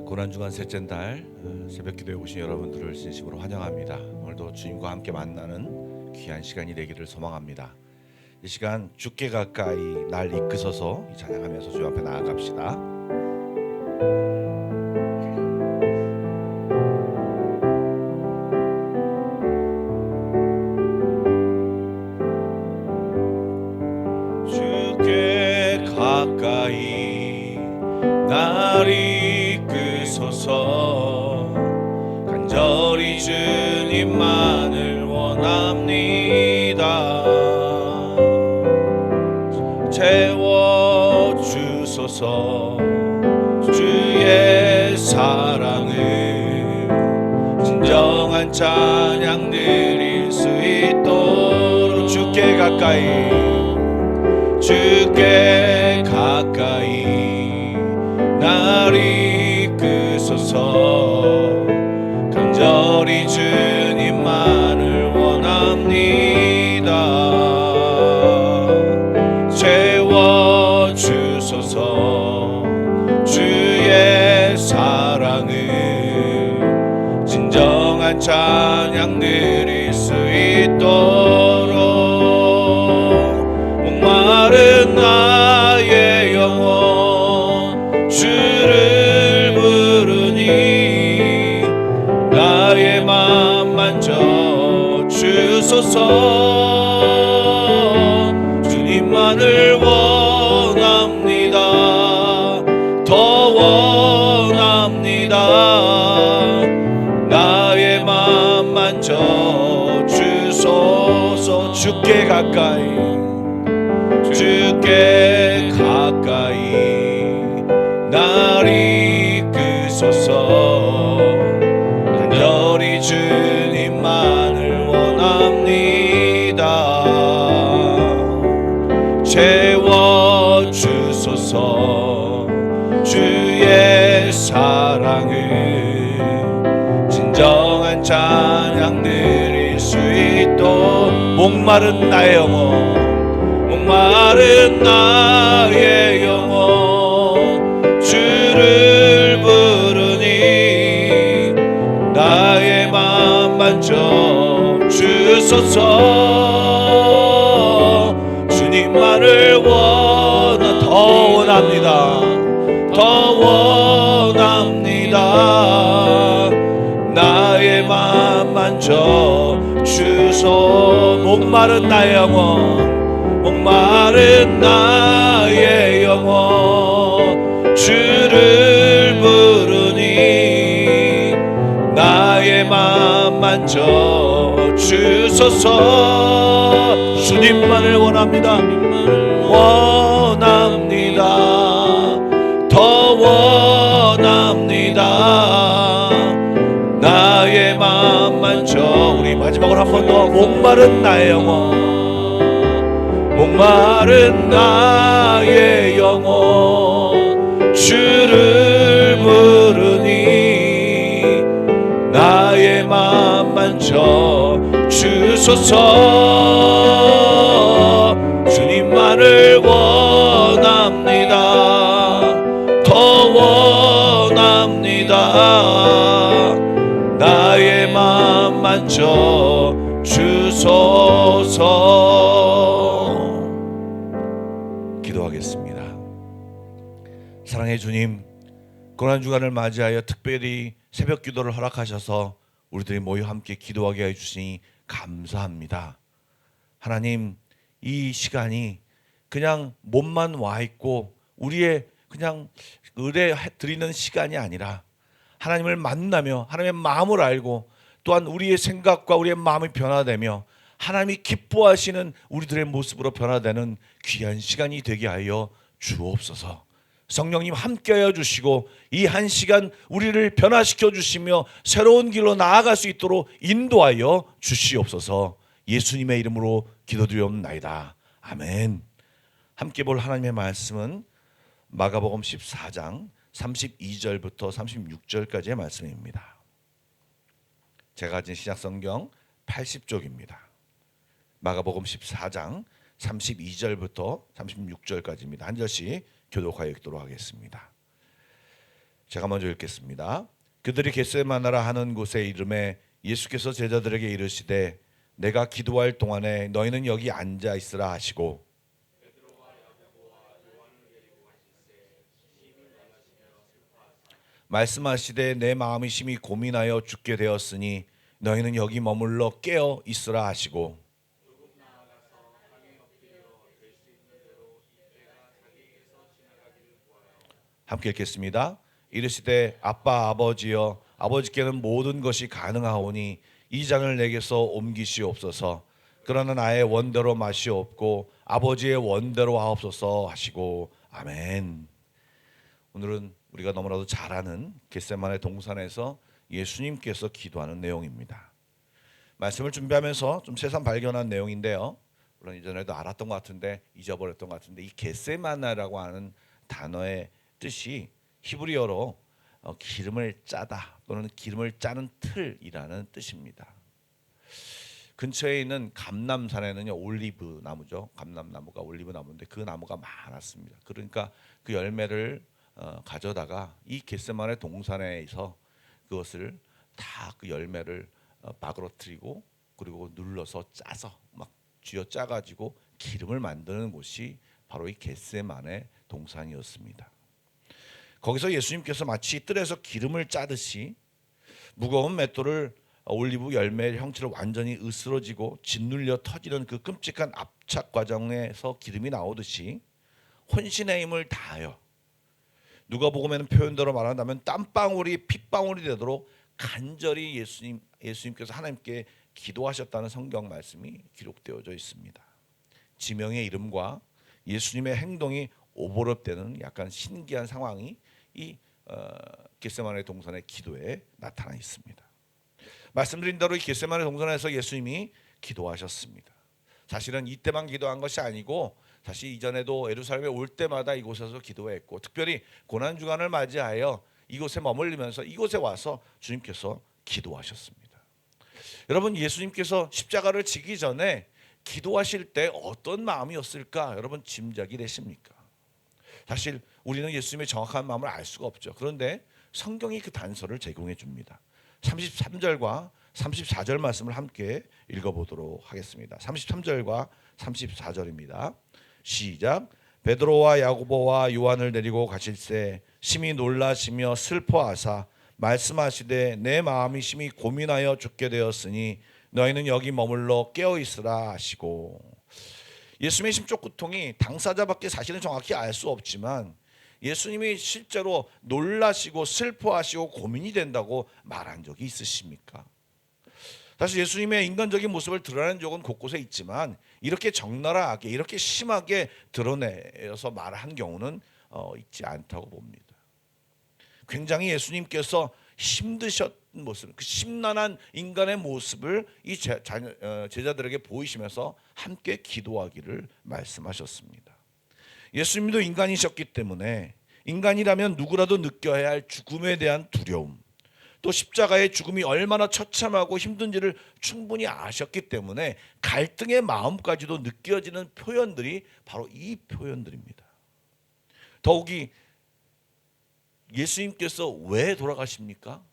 고난주간 셋째 날 새벽기도에 오신 여러분들을 진심으로 환영합니다. 오늘도 주님과 함께 만나는 귀한 시간이 되기를 소망합니다. 이 시간 주께 가까이 날 이끄소서 찬양하면서 주 앞에 나아갑시다. 주께 가까이 날 이끄소서 간절히 주님만을 원합니다. 채워주소서 주의 사랑을 진정한 찬양 드릴 수 있도록 주께 가까이 날 이끄소서 간절히 주님만을 원합니다. 채워주소서 주의 사랑을 진정한 찬양 드릴 수 있도록 목마른 나의 영혼 주를 부르니 나의 맘 만져 주소서. 주님만을 원합니다. 더 원합니다. 나의 맘 만져 주소서. 주께 가까이 날 이끄소서 간절히 주님만을 원합니다. 채워주소서 주의 사랑을 진정한 찬양 드릴 수 있도록 목마른 나의 영혼 주를 부르니 나의 맘 만져 주소서. 주님만을 더 원합니다. 나의 맘 만져 주소서. 목마른 나의 영혼 주를 부르니 나의 맘 만져 주소서. 주님만을 원합니다. 더 원합니다. 나의 맘 만져. 우리 마지막으로 한 번 더. 목마른 나의 영혼 주를 부르니 나의 맘 만져 주소서. 주님만을 원합니다. 더 원합니다. 나의 맘 만져 주소서. 기도하겠습니다. 사랑의 주님, 고난주간을 맞이하여 특별히 새벽 기도를 허락하셔서 우리들이 모여 함께 기도하게 해주시니 감사합니다. 하나님, 이 시간이 그냥 몸만 와 있고 우리의 그냥 의뢰 드리는 시간이 아니라 하나님을 만나며 하나님의 마음을 알고 또한 우리의 생각과 우리의 마음이 변화되며 하나님이 기뻐하시는 우리들의 모습으로 변화되는 귀한 시간이 되게 하여 주옵소서. 성령님 함께하여 주시고 이 한 시간 우리를 변화시켜 주시며 새로운 길로 나아갈 수 있도록 인도하여 주시옵소서. 예수님의 이름으로 기도드리옵나이다. 아멘. 함께 볼 하나님의 말씀은 마가복음 14장 32절부터 36절까지의 말씀입니다. 제가 가진 신약성경 80쪽입니다. 마가복음 14장 32절부터 36절까지입니다. 한 절씩 교독하여 읽도록 하겠습니다. 제가 먼저 읽겠습니다. 그들이 겟세마나라 하는 곳에 이름에 예수께서 제자들에게 이르시되 내가 기도할 동안에 너희는 여기 앉아 있으라 하시고 말씀하시되 내 마음이 심히 고민하여 죽게 되었으니 너희는 여기 머물러 깨어 있으라 하시고 함께 읽겠습니다. 이르시되 아빠 아버지여 아버지께는 모든 것이 가능하오니 이 잔을 내게서 옮기시옵소서. 그러나 나의 원대로 마시옵고 아버지의 원대로 하옵소서 하시고 아멘. 오늘은 우리가 너무나도 잘 아는 겟세마네 동산에서 예수님께서 기도하는 내용입니다. 말씀을 준비하면서 좀 새삼 발견한 내용인데요. 물론 이전에도 알았던 것 같은데 잊어버렸던 것 같은데 이 겟세마네라고 하는 단어의 뜻이 히브리어로 기름을 짜다 또는 기름을 짜는 틀이라는 뜻입니다. 근처에 있는 감람산에는요 올리브 나무죠. 감람나무가 올리브 나무인데 그 나무가 많았습니다. 그러니까 그 열매를 가져다가 이 겟세마네 동산에서 그것을 다 그 열매를 바그러뜨리고 그리고 눌러서 짜서 막 쥐어 짜가지고 기름을 만드는 곳이 바로 이 겟세마네 동산이었습니다. 거기서 예수님께서 마치 뜰에서 기름을 짜듯이 무거운 맷돌을 올리브 열매 형체로 완전히 으스러지고 짓눌려 터지는 그 끔찍한 압착 과정에서 기름이 나오듯이 혼신의 힘을 다하여 누가복음에는 표현대로 말한다면 땀방울이 핏방울이 되도록 간절히 예수님께서 하나님께 기도하셨다는 성경 말씀이 기록되어져 있습니다. 지명의 이름과 예수님의 행동이 오버랩되는 약간 신기한 상황이 이 겟세마네 동산의 기도에 나타나 있습니다. 말씀드린 대로 이 겟세마네 동산에서 예수님이 기도하셨습니다. 사실은 이때만 기도한 것이 아니고 사실 이전에도 예루살렘에 올 때마다 이곳에서 기도했고 특별히 고난 주간을 맞이하여 이곳에 머물리면서 이곳에 와서 주님께서 기도하셨습니다. 여러분 예수님께서 십자가를 지기 전에 기도하실 때 어떤 마음이었을까 여러분 짐작이 되십니까? 사실 우리는 예수님의 정확한 마음을 알 수가 없죠. 그런데 성경이 그 단서를 제공해 줍니다. 33절과 34절 말씀을 함께 읽어보도록 하겠습니다. 33절과 34절입니다. 시작. 베드로와 야고보와 요한을 데리고 가실새 심히 놀라시며 슬퍼하사 말씀하시되 내 마음이 심히 고민하여 죽게 되었으니 너희는 여기 머물러 깨어있으라 하시고 예수님의 심적 고통이 당사자밖에 사실은 정확히 알 수 없지만 예수님이 실제로 놀라시고 슬퍼하시고 고민이 된다고 말한 적이 있으십니까? 사실 예수님의 인간적인 모습을 드러낸 적은 곳곳에 있지만 이렇게 적나라하게 이렇게 심하게 드러내서 말한 경우는 있지 않다고 봅니다. 굉장히 예수님께서 힘드셨던 모습, 그 심란한 인간의 모습을 이 제자들에게 보이시면서 함께 기도하기를 말씀하셨습니다. 예수님도 인간이셨기 때문에 인간이라면 누구라도 느껴야 할 죽음에 대한 두려움, 또 십자가의 죽음이 얼마나 처참하고 힘든지를 충분히 아셨기 때문에 갈등의 마음까지도 느껴지는 표현들이 바로 이 표현들입니다. 더욱이 예수님께서 왜 돌아가십니까?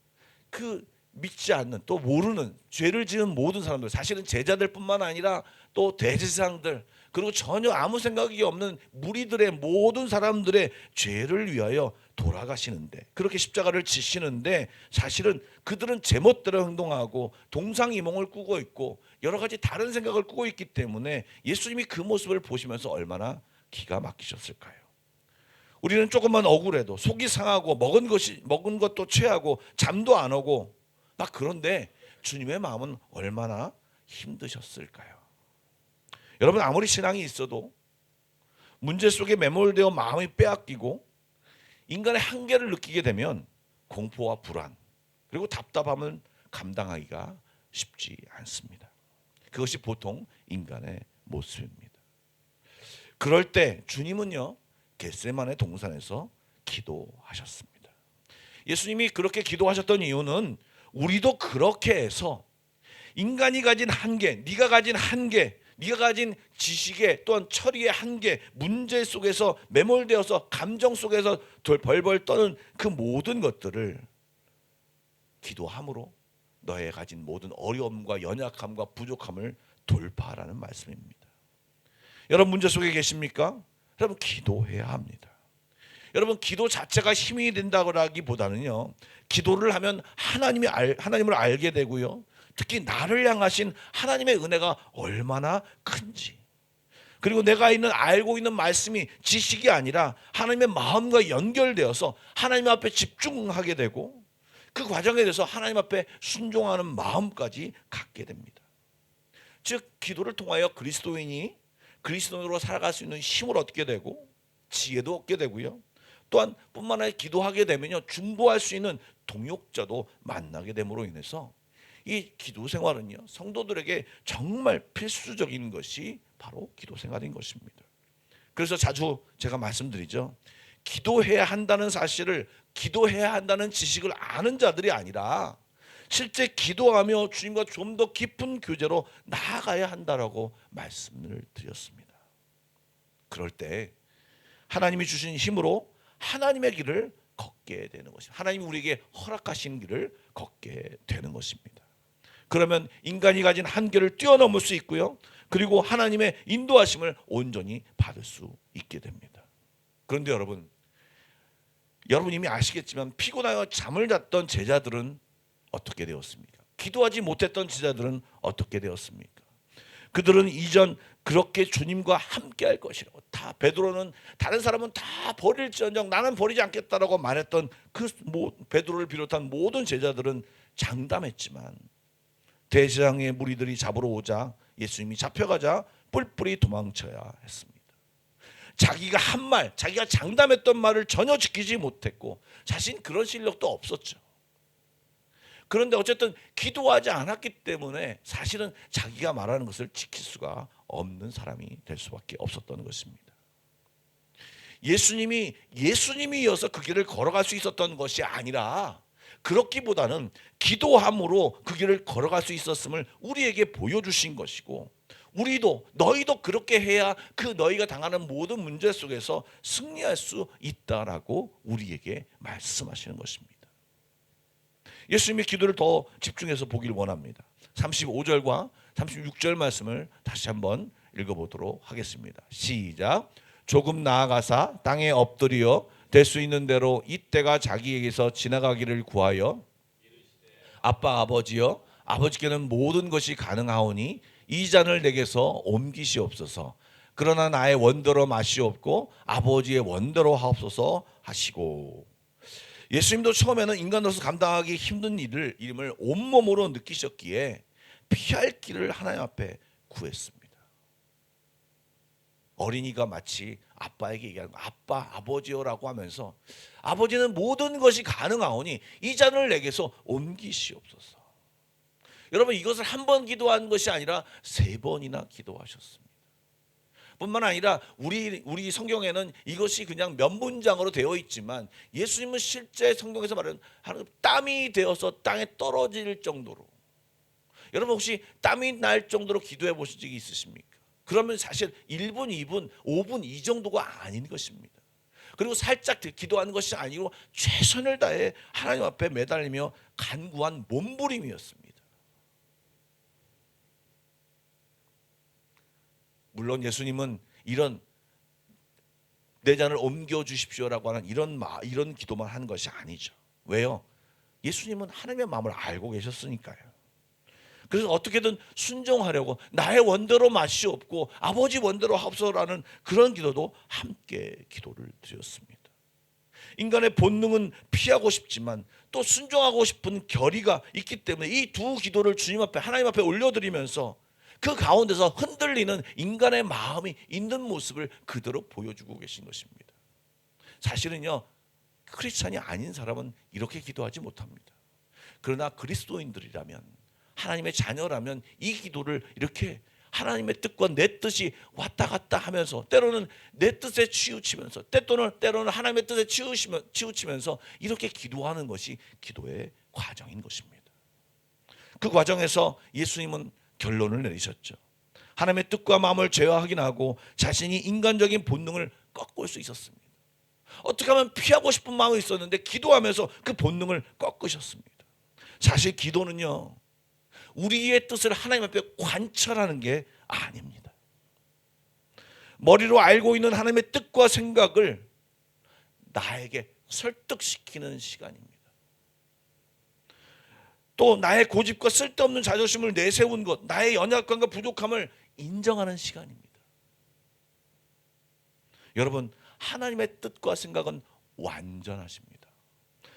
그 믿지 않는 또 모르는 죄를 지은 모든 사람들, 사실은 제자들뿐만 아니라 또 대제사장들 그리고 전혀 아무 생각이 없는 무리들의 모든 사람들의 죄를 위하여 돌아가시는데 그렇게 십자가를 지시는데 사실은 그들은 제멋대로 행동하고 동상이몽을 꾸고 있고 여러 가지 다른 생각을 꾸고 있기 때문에 예수님이 그 모습을 보시면서 얼마나 기가 막히셨을까요? 우리는 조금만 억울해도 속이 상하고 먹은 것도 취하고 잠도 안 오고 막 그런데 주님의 마음은 얼마나 힘드셨을까요? 여러분 아무리 신앙이 있어도 문제 속에 매몰되어 마음이 빼앗기고 인간의 한계를 느끼게 되면 공포와 불안 그리고 답답함은 감당하기가 쉽지 않습니다. 그것이 보통 인간의 모습입니다. 그럴 때 주님은요 겟세마네 동산에서 기도하셨습니다. 예수님이 그렇게 기도하셨던 이유는 우리도 그렇게 해서 인간이 가진 한계, 네가 가진 한계, 네가 가진 지식의 또한 처리의 한계, 문제 속에서 매몰되어서 감정 속에서 벌벌 떠는 그 모든 것들을 기도함으로 너의 가진 모든 어려움과 연약함과 부족함을 돌파하라는 말씀입니다. 여러분 문제 속에 계십니까? 여러분 기도해야 합니다. 여러분 기도 자체가 힘이 된다기보다는요, 기도를 하면 하나님을 알게 되고요, 특히 나를 향하신 하나님의 은혜가 얼마나 큰지, 그리고 내가 알고 있는 말씀이 지식이 아니라 하나님의 마음과 연결되어서 하나님 앞에 집중하게 되고 그 과정에 대해서 하나님 앞에 순종하는 마음까지 갖게 됩니다. 즉 기도를 통하여 그리스도인으로 살아갈 수 있는 힘을 얻게 되고 지혜도 얻게 되고요, 또한 뿐만 아니라 기도하게 되면요, 중보할 수 있는 동역자도 만나게 됨으로 인해서 이 기도 생활은요, 성도들에게 정말 필수적인 것이 바로 기도 생활인 것입니다. 그래서 자주 제가 말씀드리죠. 기도해야 한다는 사실을, 기도해야 한다는 지식을 아는 자들이 아니라 실제 기도하며 주님과 좀 더 깊은 교제로 나아가야 한다라고 말씀을 드렸습니다. 그럴 때 하나님이 주신 힘으로 하나님의 길을 걷게 되는 것입니다. 하나님이 우리에게 허락하신 길을 걷게 되는 것입니다. 그러면 인간이 가진 한계를 뛰어넘을 수 있고요, 그리고 하나님의 인도하심을 온전히 받을 수 있게 됩니다. 그런데 여러분 이미 아시겠지만 피곤하여 잠을 잤던 제자들은 어떻게 되었습니까? 기도하지 못했던 제자들은 어떻게 되었습니까? 그들은 이전 그렇게 주님과 함께 할 것이라고, 다 베드로는 다른 사람은 다 버릴지언정 나는 버리지 않겠다라고 말했던 그 베드로를 비롯한 모든 제자들은 장담했지만 대제사장의 무리들이 잡으러 오자 예수님이 잡혀가자 뿔뿔이 도망쳐야 했습니다. 자기가 자기가 장담했던 말을 전혀 지키지 못했고 자신 그런 실력도 없었죠. 그런데 어쨌든 기도하지 않았기 때문에 사실은 자기가 말하는 것을 지킬 수가 없는 사람이 될 수밖에 없었던 것입니다. 예수님이어서 그 길을 걸어갈 수 있었던 것이 아니라, 그렇기보다는 기도함으로 그 길을 걸어갈 수 있었음을 우리에게 보여주신 것이고, 너희도 그렇게 해야 그 너희가 당하는 모든 문제 속에서 승리할 수 있다라고 우리에게 말씀하시는 것입니다. 예수님의 기도를 더 집중해서 보기를 원합니다. 35절과 36절 말씀을 다시 한번 읽어보도록 하겠습니다. 시작. 조금 나아가사 땅에 엎드려 될 수 있는 대로 이때가 자기에게서 지나가기를 구하여 아빠 아버지여, 아버지께는 모든 것이 가능하오니 이 잔을 내게서 옮기시옵소서. 그러나 나의 원대로 마시옵고 아버지의 원대로 하옵소서 하시고. 예수님도 처음에는 인간으로서 감당하기 힘든 일을 온몸으로 느끼셨기에 피할 길을 하나님 앞에 구했습니다. 어린이가 마치 아빠에게 얘기하는 거, 아빠 아버지요라고 하면서 아버지는 모든 것이 가능하오니 이 잔을 내게서 옮기시옵소서. 여러분 이것을 한 번 기도한 것이 아니라 3번이나 기도하셨습니다. 뿐만 아니라 우리 성경에는 이것이 그냥 몇 문장으로 되어 있지만 예수님은 실제 성경에서 말하는 땀이 되어서 땅에 떨어질 정도로, 여러분 혹시 땀이 날 정도로 기도해 보신 적이 있으십니까? 그러면 사실 1분, 2분, 5분 이 정도가 아닌 것입니다. 그리고 살짝 기도하는 것이 아니고 최선을 다해 하나님 앞에 매달리며 간구한 몸부림이었습니다. 물론 예수님은 이런 내 잔을 옮겨 주십시오라고 하는 이런 기도만 한 것이 아니죠. 왜요? 예수님은 하나님의 마음을 알고 계셨으니까요. 그래서 어떻게든 순종하려고 나의 원대로 마시옵고 아버지 원대로 하옵소서라는 그런 기도도 함께 기도를 드렸습니다. 인간의 본능은 피하고 싶지만 또 순종하고 싶은 결의가 있기 때문에 이 두 기도를 주님 앞에, 하나님 앞에 올려드리면서 그 가운데서 흔들리는 인간의 마음이 있는 모습을 그대로 보여주고 계신 것입니다. 사실은요, 크리스찬이 아닌 사람은 이렇게 기도하지 못합니다. 그러나 그리스도인들이라면, 하나님의 자녀라면 이 기도를 이렇게 하나님의 뜻과 내 뜻이 왔다 갔다 하면서, 때로는 내 뜻에 치우치면서, 때로는 하나님의 뜻에 치우치면서 이렇게 기도하는 것이 기도의 과정인 것입니다. 그 과정에서 예수님은 결론을 내리셨죠. 하나님의 뜻과 마음을 제어하긴 하고 자신이 인간적인 본능을 꺾을 수 있었습니다. 어떻게 하면 피하고 싶은 마음이 있었는데 기도하면서 그 본능을 꺾으셨습니다. 사실 기도는요, 우리의 뜻을 하나님 앞에 관철하는 게 아닙니다. 머리로 알고 있는 하나님의 뜻과 생각을 나에게 설득시키는 시간입니다. 또 나의 고집과 쓸데없는 자존심을 내세운 것, 나의 연약함과 부족함을 인정하는 시간입니다. 여러분, 하나님의 뜻과 생각은 완전하십니다.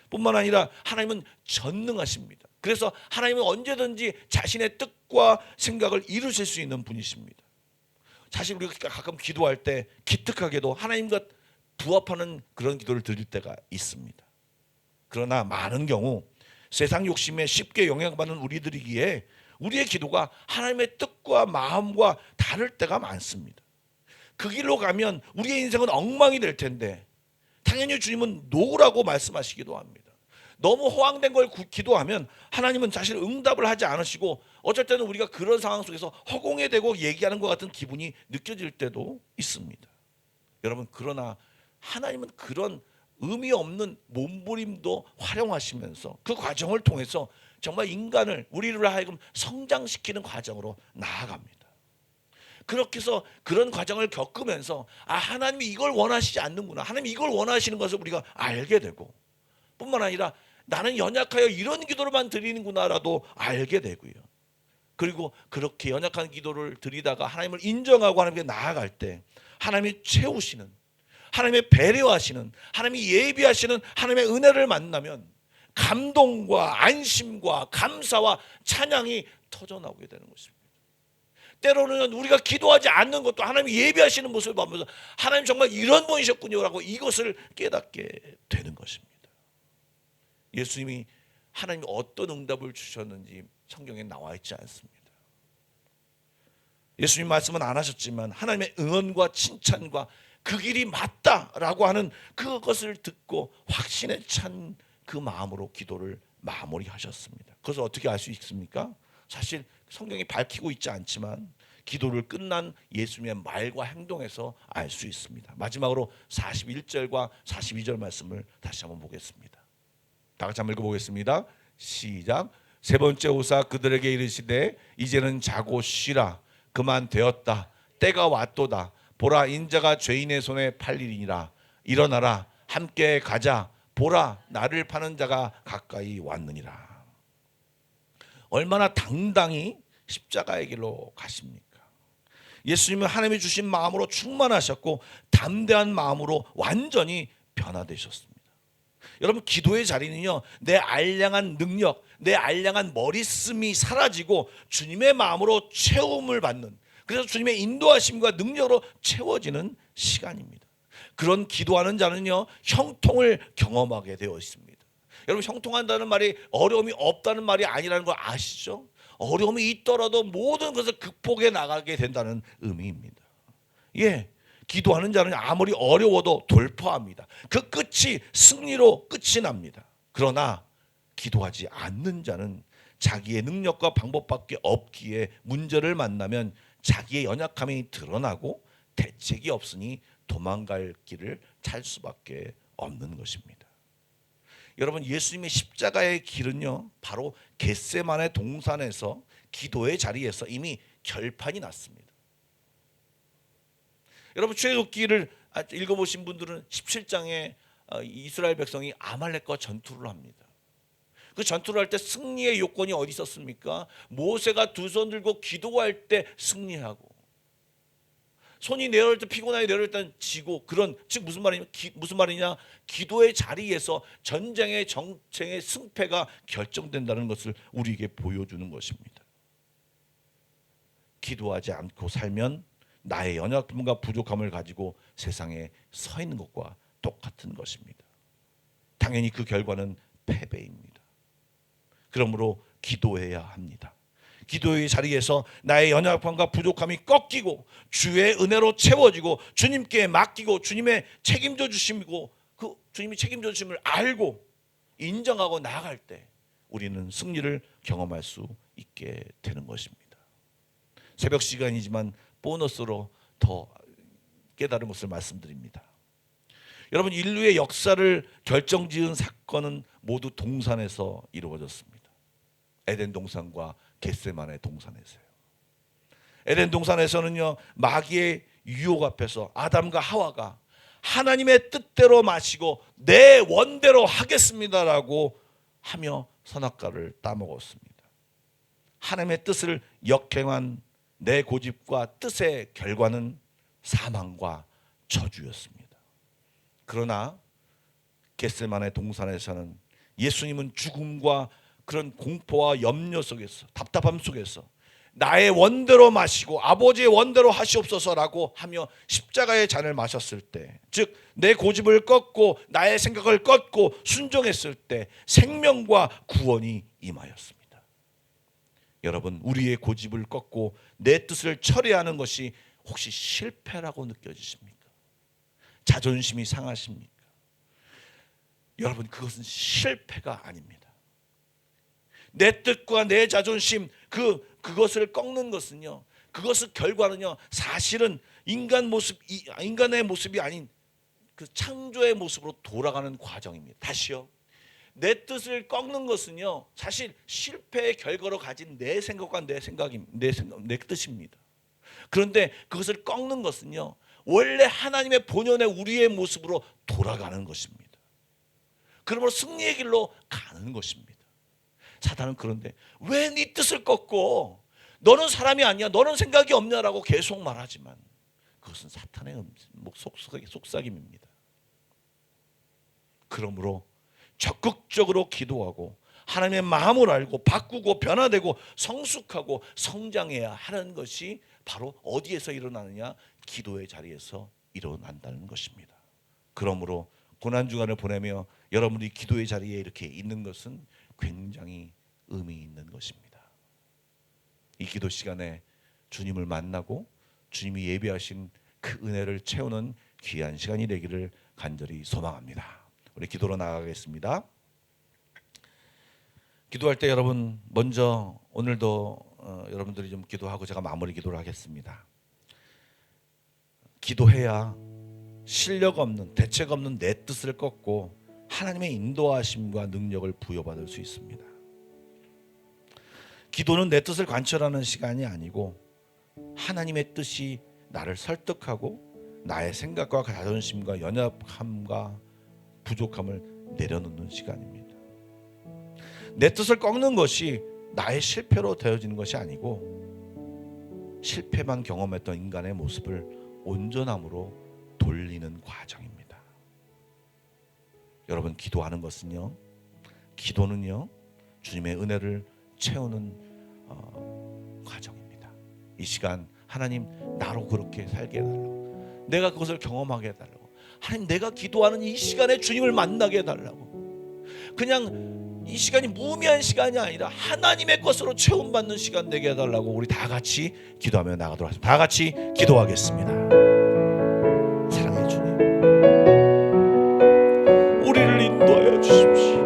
뿐만 아니라 하나님은 전능하십니다. 그래서 하나님은 언제든지 자신의 뜻과 생각을 이루실 수 있는 분이십니다. 사실 우리가 가끔 기도할 때 기특하게도 하나님과 부합하는 그런 기도를 드릴 때가 있습니다. 그러나 많은 경우 세상 욕심에 쉽게 영향받는 우리들이기에 우리의 기도가 하나님의 뜻과 마음과 다를 때가 많습니다. 그 길로 가면 우리의 인생은 엉망이 될 텐데 당연히 주님은 노라고 말씀하시기도 합니다. 너무 허황된 걸 기도하면 하나님은 사실 응답을 하지 않으시고 어쩔 때는 우리가 그런 상황 속에서 허공에 대고 얘기하는 것 같은 기분이 느껴질 때도 있습니다. 여러분, 그러나 하나님은 그런 의미 없는 몸부림도 활용하시면서 그 과정을 통해서 정말 인간을, 우리를 하여금 성장시키는 과정으로 나아갑니다. 그렇게 해서 그런 과정을 겪으면서 하나님이 이걸 원하시지 않는구나, 하나님이 이걸 원하시는 것을 우리가 알게 되고, 뿐만 아니라 나는 연약하여 이런 기도로만 드리는구나라도 알게 되고요. 그리고 그렇게 연약한 기도를 드리다가 하나님을 인정하고 하나님께 나아갈 때 하나님이 채우시는, 하나님의 배려하시는, 하나님이 예비하시는 하나님의 은혜를 만나면 감동과 안심과 감사와 찬양이 터져나오게 되는 것입니다. 때로는 우리가 기도하지 않는 것도 하나님이 예비하시는 모습을 보면서 하나님 정말 이런 분이셨군요 라고 이것을 깨닫게 되는 것입니다. 예수님이 하나님이 어떤 응답을 주셨는지 성경에 나와 있지 않습니다. 예수님 말씀은 안 하셨지만 하나님의 응원과 칭찬과 그 길이 맞다라고 하는 그것을 듣고 확신에 찬 그 마음으로 기도를 마무리하셨습니다. 그것을 어떻게 알 수 있습니까? 사실 성경이 밝히고 있지 않지만 기도를 끝난 예수님의 말과 행동에서 알 수 있습니다. 마지막으로 41절과 42절 말씀을 다시 한번 보겠습니다. 다 같이 한번 읽어보겠습니다. 시작. 세 번째 오사 그들에게 이르시되 이제는 자고 쉬라. 그만 되었다. 때가 왔도다. 보라, 인자가 죄인의 손에 팔리리니라. 일어나라, 함께 가자. 보라, 나를 파는 자가 가까이 왔느니라. 얼마나 당당히 십자가의 길로 가십니까? 예수님은 하나님이 주신 마음으로 충만하셨고 담대한 마음으로 완전히 변화되셨습니다. 여러분, 기도의 자리는요, 내 알량한 능력, 내 알량한 머리씀이 사라지고 주님의 마음으로 채움을 받는, 그래서 주님의 인도하심과 능력으로 채워지는 시간입니다. 그런 기도하는 자는요, 형통을 경험하게 되어 있습니다. 여러분, 형통한다는 말이 어려움이 없다는 말이 아니라는 걸 아시죠? 어려움이 있더라도 모든 것을 극복해 나가게 된다는 의미입니다. 예, 기도하는 자는 아무리 어려워도 돌파합니다. 그 끝이 승리로 끝이 납니다. 그러나 기도하지 않는 자는 자기의 능력과 방법밖에 없기에 문제를 만나면 자기의 연약함이 드러나고 대책이 없으니 도망갈 길을 찾을 수밖에 없는 것입니다. 여러분, 예수님의 십자가의 길은요, 바로 겟세마네 동산에서 기도의 자리에서 이미 결판이 났습니다. 여러분, 출애굽기를 읽어보신 분들은 17장에 이스라엘 백성이 아말렉과 전투를 합니다. 그 전투를 할 때 승리의 요건이 어디 있었습니까? 모세가 두 손 들고 기도할 때 승리하고, 손이 내려올 때, 피곤하게 내려올 때는 지고, 그런, 즉 무슨 말이냐? 기도의 자리에서 전쟁의 정쟁의 승패가 결정된다는 것을 우리에게 보여주는 것입니다. 기도하지 않고 살면 나의 연약함과 부족함을 가지고 세상에 서 있는 것과 똑같은 것입니다. 당연히 그 결과는 패배입니다. 그러므로 기도해야 합니다. 기도의 자리에서 나의 연약함과 부족함이 꺾이고 주의 은혜로 채워지고 주님께 맡기고 주님의 책임져 주심이고 그 주님이 책임져 주심을 알고 인정하고 나아갈 때 우리는 승리를 경험할 수 있게 되는 것입니다. 새벽 시간이지만 보너스로 더 깨달은 것을 말씀드립니다. 여러분, 인류의 역사를 결정지은 사건은 모두 동산에서 이루어졌습니다. 에덴 동산과 겟세마네 동산에서요. 에덴 동산에서는요, 마귀의 유혹 앞에서 아담과 하와가 하나님의 뜻대로 마시고 내 원대로 하겠습니다라고 하며 선악과를 따먹었습니다. 하나님의 뜻을 역행한 내 고집과 뜻의 결과는 사망과 저주였습니다. 그러나 겟세마네 동산에서는 예수님은 죽음과 그런 공포와 염려 속에서, 답답함 속에서 나의 원대로 마시고 아버지의 원대로 하시옵소서라고 하며 십자가의 잔을 마셨을 때, 즉 내 고집을 꺾고 나의 생각을 꺾고 순종했을 때 생명과 구원이 임하였습니다. 여러분, 우리의 고집을 꺾고 내 뜻을 철회하는 것이 혹시 실패라고 느껴지십니까? 자존심이 상하십니까? 여러분, 그것은 실패가 아닙니다. 내 뜻과 내 자존심, 그것을 꺾는 것은요, 그것의 결과는요, 사실은 인간의 모습이 아닌 그 창조의 모습으로 돌아가는 과정입니다. 다시요, 내 뜻을 꺾는 것은요, 사실 실패의 결과로 가진 내 생각과 내 뜻입니다. 그런데 그것을 꺾는 것은요, 원래 하나님의 본연의 우리의 모습으로 돌아가는 것입니다. 그러므로 승리의 길로 가는 것입니다. 사단은 그런데 왜 네 뜻을 꺾고, 너는 사람이 아니야, 너는 생각이 없냐라고 계속 말하지만 그것은 사탄의 속삭임입니다. 그러므로 적극적으로 기도하고 하나님의 마음을 알고 바꾸고 변화되고 성숙하고 성장해야 하는 것이 바로 어디에서 일어나느냐? 기도의 자리에서 일어난다는 것입니다. 그러므로 고난주간을 보내며 여러분이 기도의 자리에 이렇게 있는 것은 굉장히 의미 있는 것입니다. 이 기도 시간에 주님을 만나고 주님이 예비하신 그 은혜를 채우는 귀한 시간이 되기를 간절히 소망합니다. 우리 기도로 나가겠습니다. 기도할 때 여러분, 먼저 오늘도 여러분들이 좀 기도하고 제가 마무리 기도를 하겠습니다. 기도해야 실력 없는, 대책 없는 내 뜻을 꺾고 하나님의 인도하심과 능력을 부여받을 수 있습니다. 기도는 내 뜻을 관철하는 시간이 아니고 하나님의 뜻이 나를 설득하고 나의 생각과 자존심과 연약함과 부족함을 내려놓는 시간입니다. 내 뜻을 꺾는 것이 나의 실패로 되어지는 것이 아니고 실패만 경험했던 인간의 모습을 온전함으로 돌리는 과정입니다. 여러분, 기도하는 것은요, 기도는요, 주님의 은혜를 채우는 과정입니다. 이 시간 하나님, 나로 그렇게 살게 해달라고, 내가 그것을 경험하게 해달라고, 하나님, 내가 기도하는 이 시간에 주님을 만나게 해달라고, 그냥 이 시간이 무의미한 시간이 아니라 하나님의 것으로 체험받는 시간 되게 해달라고 우리 다 같이 기도하며 나가도록 하겠습니다. 다 같이 기도하겠습니다. 사랑해 주님, 우리를 인도하여 주십시오.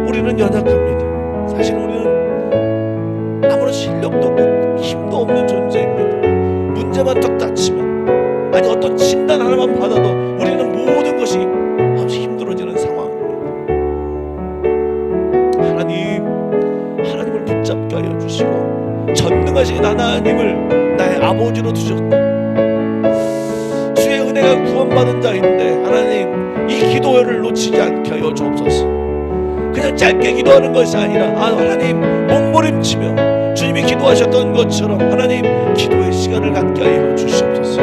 우리는 연약합니다. 사실 우리는 아무런 실력도 없고 힘도 없는 존재입니다. 문제만 딱 닥치면, 아니 어떤 진단 하나만 받아도 우리는 모든 것이 아주 힘들어지는 상황입니다. 하나님을 붙잡게 하여 주시고 전능하신 하나님을 나의 아버지로 두셨고 주의 은혜가 구원받은 자인데, 하나님, 이 기도를 놓치지 않게 하여 주옵소서. 그냥 짧게 기도하는 것이 아니라 하나님, 몸부림치며 주님이 기도하셨던 것처럼 하나님, 기도의 시간을 갖게 하여 주시옵소서.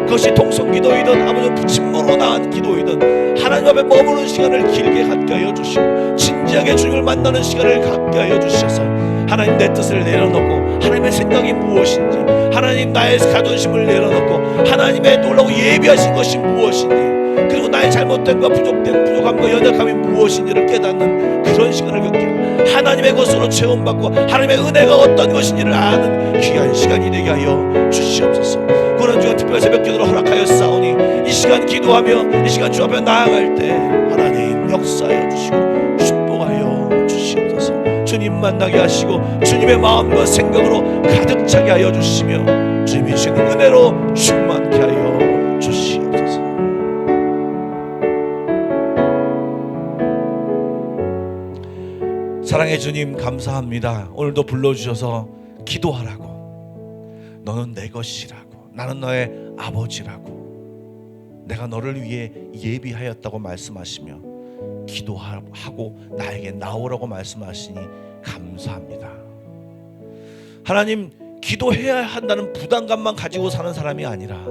그것이 통성기도이든 아버지 부침모로 나간 기도이든 하나님 앞에 머무는 시간을 길게 갖게 하여 주시고 진지하게 주님을 만나는 시간을 갖게 하여 주셔서 하나님, 내 뜻을 내려놓고 하나님의 생각이 무엇인지, 하나님, 나의 자존심을 내려놓고 하나님의 놀라고 예비하신 것이 무엇인지, 그리고 나의 잘못된과 부족함과 연약함이 무엇인지를 깨닫는 그런 시간을 갖게 하고 하나님의 것으로 체험받고 하나님의 은혜가 어떤 것인지를 아는 귀한 시간이 되게 하여 주시옵소서. 고난주간 특별 새벽 기도를 허락하여 싸우니 이 시간 기도하며 이 시간 주 앞에 나아갈 때 하나님 역사하여 주시고 축복하여 주시옵소서. 주님 만나게 하시고 주님의 마음과 생각으로 가득 차게 하여 주시며 주님이 주시는 은혜로 충만케 하여 주시옵소서. 사랑의 주님 감사합니다. 오늘도 불러주셔서 기도하라고, 너는 내 것이라고, 나는 너의 아버지라고, 내가 너를 위해 예비하였다고 말씀하시며 기도하고 나에게 나오라고 말씀하시니 감사합니다. 하나님, 기도해야 한다는 부담감만 가지고 사는 사람이 아니라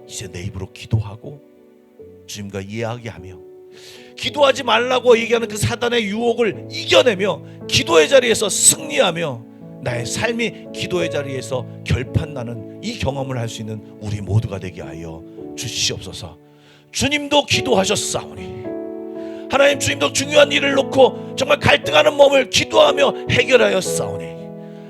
이제 내 입으로 기도하고 주님과 이야기하며 기도하지 말라고 얘기하는 그 사단의 유혹을 이겨내며 기도의 자리에서 승리하며 나의 삶이 기도의 자리에서 결판나는 이 경험을 할 수 있는 우리 모두가 되게 하여 주시옵소서. 주님도 기도하셨사오니 하나님, 주님도 중요한 일을 놓고 정말 갈등하는 몸을 기도하며 해결하였사오니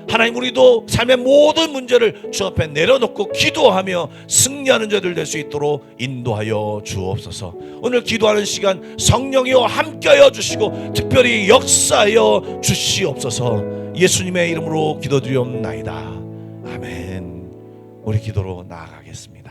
하나님, 우리도 삶의 모든 문제를 주 앞에 내려놓고 기도하며 승리하는 자들 될 수 있도록 인도하여 주옵소서. 오늘 기도하는 시간 성령이여 함께하여 주시고 특별히 역사하여 주시옵소서. 예수님의 이름으로 기도드리옵나이다. 아멘. 우리 기도로 나아가겠습니다.